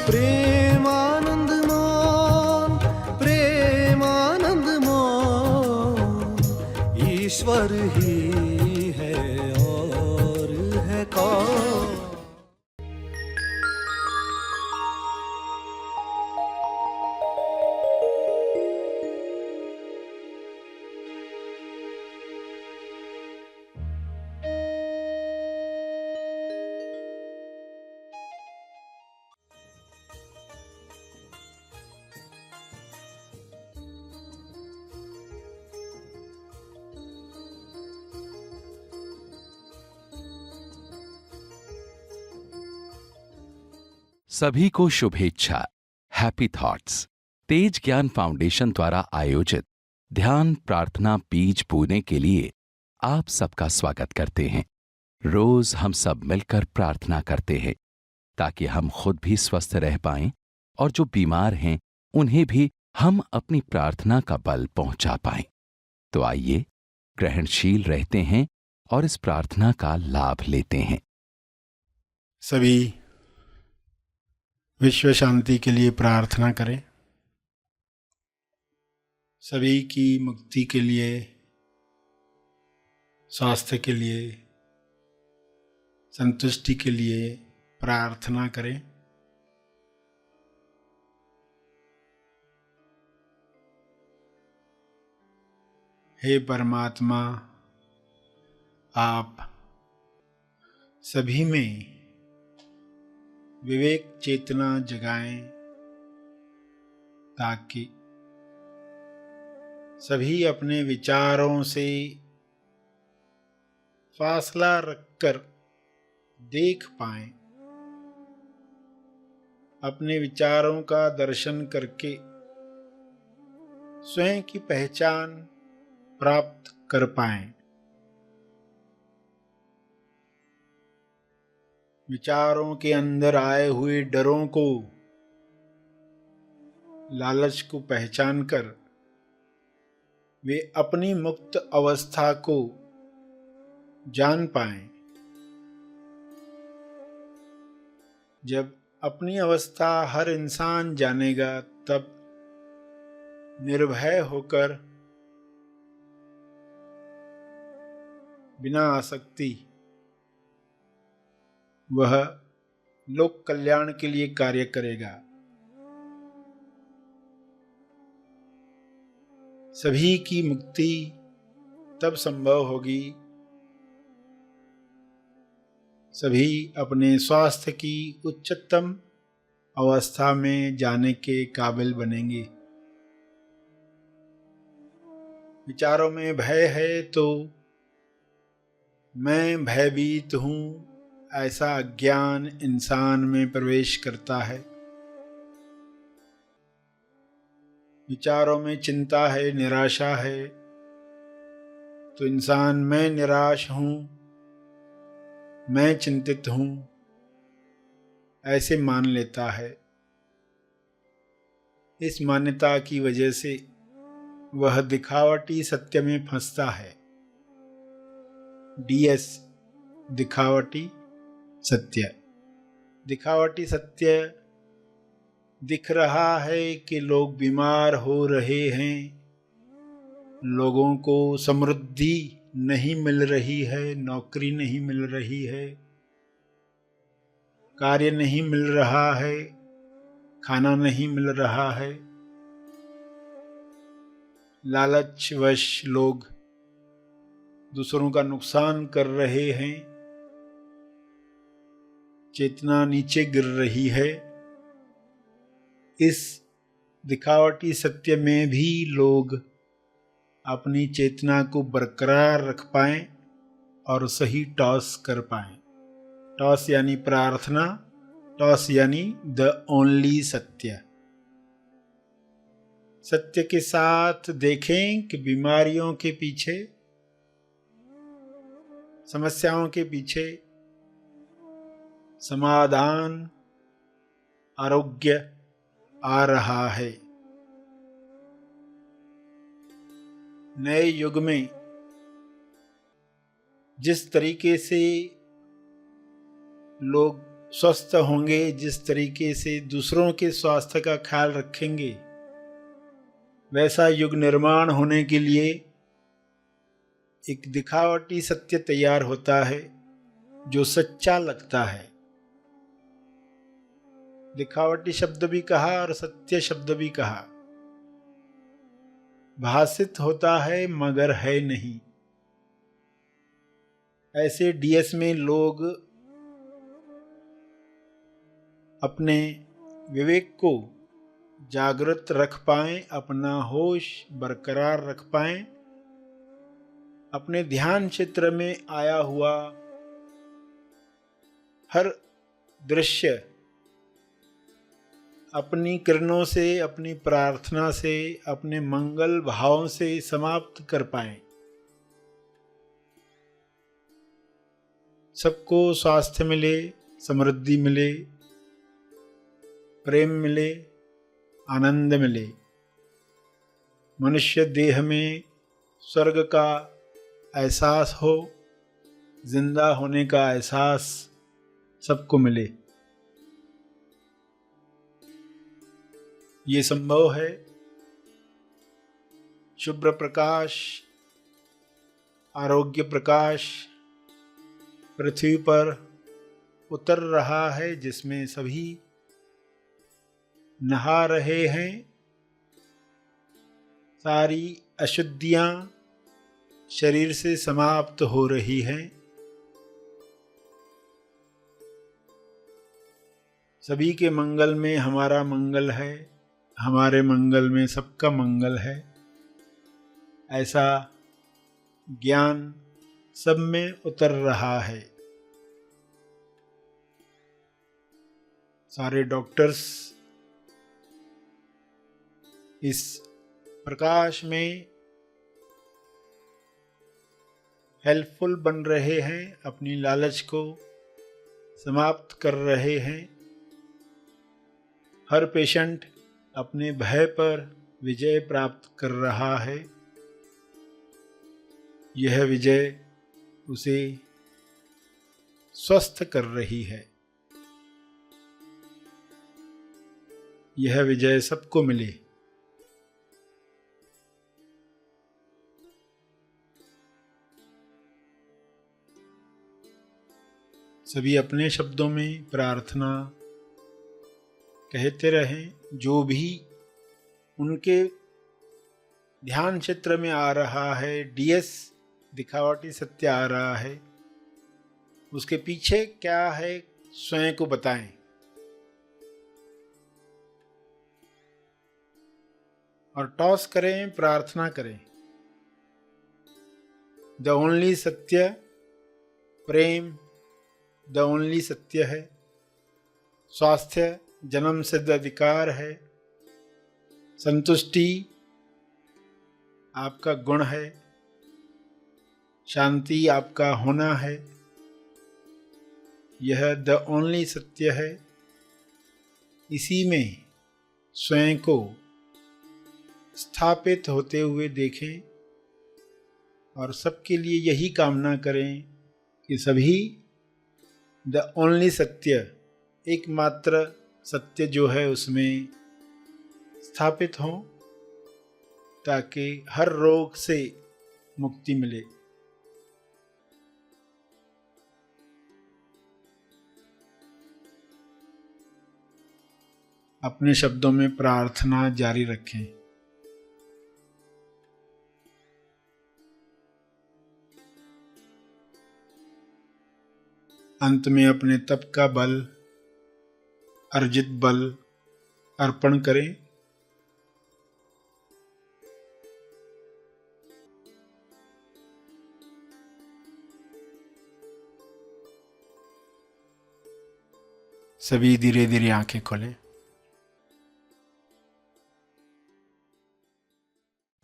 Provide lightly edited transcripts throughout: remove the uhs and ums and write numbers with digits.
प्रेमानंद मोन, प्रेमानंद मोन, ईश्वर ही है और है कौन। सभी को शुभेच्छा। हैप्पी थॉट्स तेज ज्ञान फाउंडेशन द्वारा आयोजित ध्यान प्रार्थना बीज बोने के लिए आप सबका स्वागत करते हैं। रोज हम सब मिलकर प्रार्थना करते हैं ताकि हम खुद भी स्वस्थ रह पाएं और जो बीमार हैं उन्हें भी हम अपनी प्रार्थना का बल पहुंचा पाएं। तो आइए ग्रहणशील रहते हैं और इस प्रार्थना का लाभ लेते हैं। सभी विश्व शांति के लिए प्रार्थना करें। सभी की मुक्ति के लिए, स्वास्थ्य के लिए, संतुष्टि के लिए प्रार्थना करें। हे परमात्मा, आप सभी में विवेक चेतना जगाएं ताकि सभी अपने विचारों से फासला रखकर देख पाएं, अपने विचारों का दर्शन करके स्वयं की पहचान प्राप्त कर पाएं। विचारों के अंदर आए हुए डरों को, लालच को पहचान कर वे अपनी मुक्त अवस्था को जान पाएं। जब अपनी अवस्था हर इंसान जानेगा तब निर्भय होकर बिना आसक्ति वह लोक कल्याण के लिए कार्य करेगा। सभी की मुक्ति तब संभव होगी सभी अपने स्वास्थ्य की उच्चतम अवस्था में जाने के काबिल बनेंगे। विचारों में भय है तो मैं भयभीत हूँ, ऐसा अज्ञान इंसान में प्रवेश करता है। विचारों में चिंता है, निराशा है तो इंसान मैं निराश हूँ, मैं चिंतित हूँ ऐसे मान लेता है। इस मान्यता की वजह से वह दिखावटी सत्य में फंसता है। DS दिखावटी सत्य। दिखावटी सत्य दिख रहा है कि लोग बीमार हो रहे हैं, लोगों को समृद्धि नहीं मिल रही है, नौकरी नहीं मिल रही है, कार्य नहीं मिल रहा है, खाना नहीं मिल रहा है। लालचवश लोग दूसरों का नुकसान कर रहे हैं, चेतना नीचे गिर रही है। इस दिखावटी सत्य में भी लोग अपनी चेतना को बरकरार रख पाएं और सही टॉस कर पाएं। टॉस यानी प्रार्थना, टॉस यानी द ओनली सत्य। सत्य के साथ देखें कि बीमारियों के पीछे, समस्याओं के पीछे समाधान, आरोग्य आ रहा है। नए युग में जिस तरीके से लोग स्वस्थ होंगे, जिस तरीके से दूसरों के स्वास्थ्य का ख्याल रखेंगे, वैसा युग निर्माण होने के लिए एक दिखावटी सत्य तैयार होता है जो सच्चा लगता है। दिखावटी शब्द भी कहा और सत्य शब्द भी कहा। भाषित होता है मगर है नहीं। ऐसे डीएस में लोग अपने विवेक को जागृत रख पाएं, अपना होश बरकरार रख पाएं, अपने ध्यान क्षेत्र में आया हुआ हर दृश्य अपनी किरणों से, अपनी प्रार्थना से, अपने मंगल भावों से समाप्त कर पाएं। सबको स्वास्थ्य मिले, समृद्धि मिले, प्रेम मिले, आनंद मिले। मनुष्य देह में स्वर्ग का एहसास हो, जिंदा होने का एहसास सबको मिले। ये संभव है। शुभ्र प्रकाश, आरोग्य प्रकाश पृथ्वी पर उतर रहा है, जिसमें सभी नहा रहे हैं। सारी अशुद्धियां शरीर से समाप्त हो रही हैं। सभी के मंगल में हमारा मंगल है, हमारे मंगल में सबका मंगल है। ऐसा ज्ञान सब में उतर रहा है। सारे डॉक्टर्स इस प्रकाश में हेल्पफुल बन रहे हैं, अपनी लालच को समाप्त कर रहे हैं। हर पेशेंट अपने भय पर विजय प्राप्त कर रहा है। यह विजय उसे स्वस्थ कर रही है। यह विजय सबको मिले। सभी अपने शब्दों में प्रार्थना कहते रहें। जो भी उनके ध्यान क्षेत्र में आ रहा है, डीएस दिखावटी सत्य आ रहा है, उसके पीछे क्या है स्वयं को बताएं। और टॉस करें, प्रार्थना करें। द ओनली सत्य, प्रेम द ओनली सत्य है। स्वास्थ्य जन्म सिद्ध अधिकार है। संतुष्टि आपका गुण है। शांति आपका होना है। यह द ओनली सत्य है। इसी में स्वयं को स्थापित होते हुए देखें और सबके लिए यही कामना करें कि सभी द ओनली सत्य, एकमात्र सत्य जो है, उसमें स्थापित हों ताकि हर रोग से मुक्ति मिले। अपने शब्दों में प्रार्थना जारी रखें। अंत में अपने तप का बल, अर्जित बल अर्पण करें। सभी धीरे धीरे आंखें खोलें।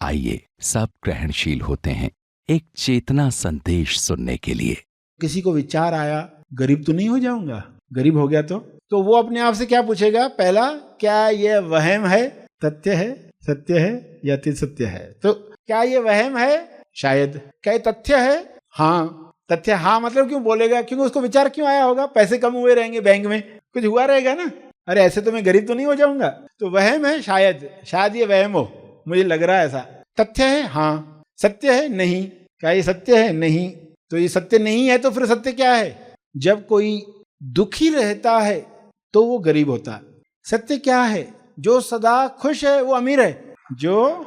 आइए सब ग्रहणशील होते हैं एक चेतना संदेश सुनने के लिए। किसी को विचार आया, गरीब तो नहीं हो जाऊंगा, गरीब हो गया तो वो अपने आप से क्या पूछेगा? पहला, क्या यह वहम है, तथ्य है, सत्य है या अति सत्य है? तो क्या ये वहम है? शायद। क्या ये तथ्य है? हाँ। तथ्य हाँ मतलब क्यों बोलेगा? क्योंकि उसको विचार क्यों आया होगा, पैसे कम हुए रहेंगे बैंक में, कुछ हुआ रहेगा ना, अरे ऐसे तो मैं गरीब तो नहीं हो जाऊंगा। तो वहम है शायद, शायद ये वहम हो, मुझे लग रहा है ऐसा। तथ्य है हाँ, सत्य है नहीं। क्या ये सत्य है? नहीं। तो ये सत्य नहीं है तो फिर सत्य क्या है? जब कोई दुखी रहता है तो वो गरीब होता है। सत्य क्या है? जो सदा खुश है वो अमीर है, जो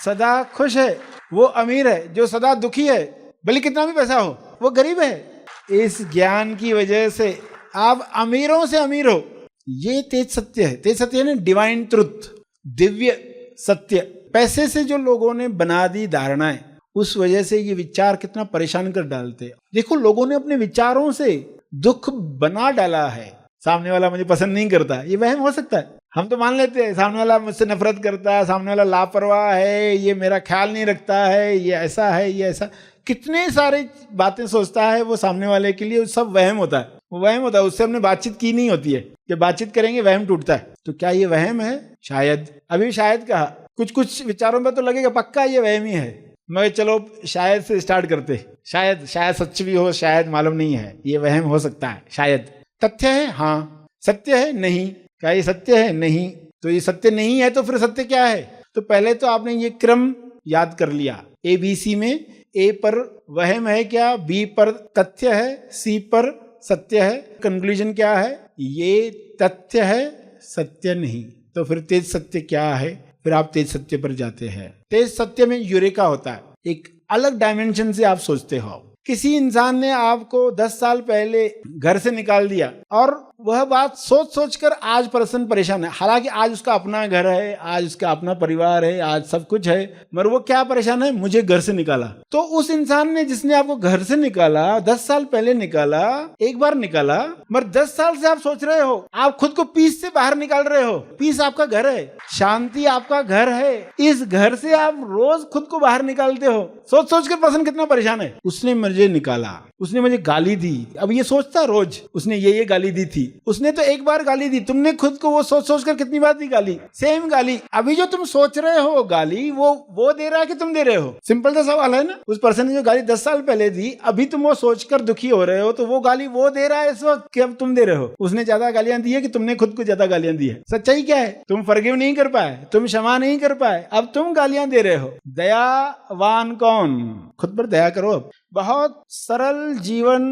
सदा खुश है वो अमीर है, जो सदा दुखी है भले कितना भी पैसा हो वो गरीब है। इस ज्ञान की वजह से आप अमीरों से अमीर हो, ये तेज सत्य है। तेज सत्य है ना, डिवाइन ट्रुथ, दिव्य सत्य। पैसे से जो लोगों ने बना दी धारणाएं, उस वजह से ये विचार कितना परेशान कर डालते हैं। देखो लोगों ने अपने विचारों से दुख बना डाला है। सामने वाला मुझे पसंद नहीं करता, ये वहम हो सकता है। हम तो मान लेते हैं सामने वाला मुझसे नफरत करता है, सामने वाला लापरवाह है, ये मेरा ख्याल नहीं रखता है, ये ऐसा है, ये ऐसा, कितने सारे बातें सोचता है वो सामने वाले के लिए, सब वहम होता है। वो वहम होता है, उससे हमने बातचीत की नहीं होती है। जब बातचीत करेंगे वहम टूटता है। तो क्या ये वहम है? शायद। अभी शायद कहा, कुछ कुछ विचारों में तो लगेगा पक्का ये वहम ही है, मगर चलो शायद से स्टार्ट करते। शायद, शायद सच भी हो, शायद मालूम नहीं है, ये वहम हो सकता है शायद। तथ्य है हाँ, सत्य है नहीं। क्या ये सत्य है? नहीं। तो ये सत्य नहीं है तो फिर सत्य क्या है? तो पहले तो आपने ये क्रम याद कर लिया। ABC में A पर वहम है क्या, B पर तथ्य है, C पर सत्य है। कंक्लूजन क्या है? ये तथ्य है, सत्य नहीं। तो फिर तेज सत्य क्या है? फिर आप तेज सत्य पर जाते हैं। तेज सत्य में यूरेका होता है, एक अलग डायमेंशन से आप सोचते हो। किसी इंसान ने आपको 10 साल पहले घर से निकाल दिया और वह बात सोच सोच कर आज पर्सन परेशान है। हालांकि आज उसका अपना घर है, आज उसका अपना परिवार है, आज सब कुछ है, मगर वो क्या परेशान है? मुझे घर से निकाला। तो उस इंसान ने जिसने आपको घर से निकाला, 10 साल पहले निकाला, एक बार निकाला, मगर 10 साल से आप सोच रहे हो, आप खुद को पीस से बाहर निकाल रहे हो। पीस आपका घर है, शांति आपका घर है, इस घर से आप रोज खुद को बाहर निकालते हो। सोच सोच कर पर्सन कितना परेशान है। उसने मुझे निकाला, उसने मुझे गाली दी, अब ये सोचता रोज उसने ये गाली दी थी, उसने तो एक बार गाली दी, तुमने खुद को वो सोच सोच कर कितनी बार दी गाली? सेम गाली। अभी जो तुम सोच रहे हो गाली, वो दे रहा है कि तुम दे रहे हो? सिंपल सा सवाल है ना। उस पर्सन ने जो गाली 10 साल पहले दी, अभी तुम वो सोचकर दुखी हो रहे हो, तो वो गाली वो दे रहा है इस वक्त कि अब तुम दे रहे हो? उसने ज्यादा गालियां दी है कि तुमने खुद को ज्यादा गालियां दी है? सच्चाई क्या है? तुम फॉरगिव नहीं कर पाए, तुम क्षमा नहीं कर पाए, अब तुम गालियां दे रहे हो। दयावान कौन? खुद पर दया करो। अब बहुत सरल जीवन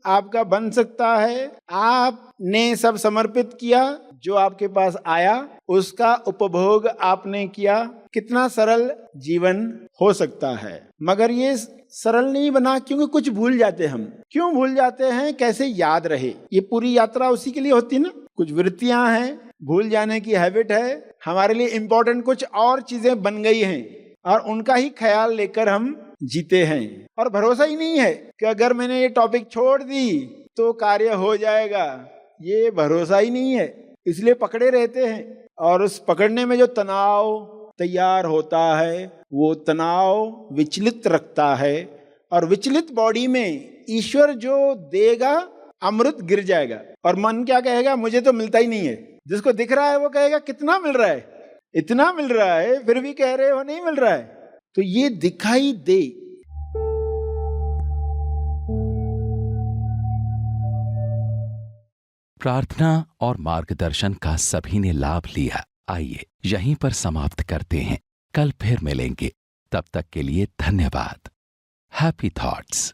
आपका बन सकता है। आपने सब समर्पित किया, जो आपके पास आया उसका उपभोग आपने किया। कितना सरल जीवन हो सकता है। मगर ये सरल नहीं बना क्योंकि कुछ भूल जाते हम। क्यों भूल जाते हैं? कैसे याद रहे? ये पूरी यात्रा उसी के लिए होती है ना। कुछ वृत्तियां हैं, भूल जाने की हैबिट है, हमारे लिए इंपॉर्टेंट कुछ और चीजें बन गई हैं और उनका ही ख्याल लेकर हम जीते हैं। और भरोसा ही नहीं है कि अगर मैंने ये टॉपिक छोड़ दी तो कार्य हो जाएगा। ये भरोसा ही नहीं है, इसलिए पकड़े रहते हैं। और उस पकड़ने में जो तनाव तैयार होता है, वो तनाव विचलित रखता है। और विचलित बॉडी में ईश्वर जो देगा अमृत गिर जाएगा। और मन क्या कहेगा? मुझे तो मिलता ही नहीं है। जिसको दिख रहा है वो कहेगा कितना मिल रहा है, इतना मिल रहा है, फिर भी कह रहे हो नहीं मिल रहा है। तो ये दिखाई दे। प्रार्थना और मार्गदर्शन का सभी ने लाभ लिया। आइए यहीं पर समाप्त करते हैं। कल फिर मिलेंगे। तब तक के लिए धन्यवाद। Happy thoughts.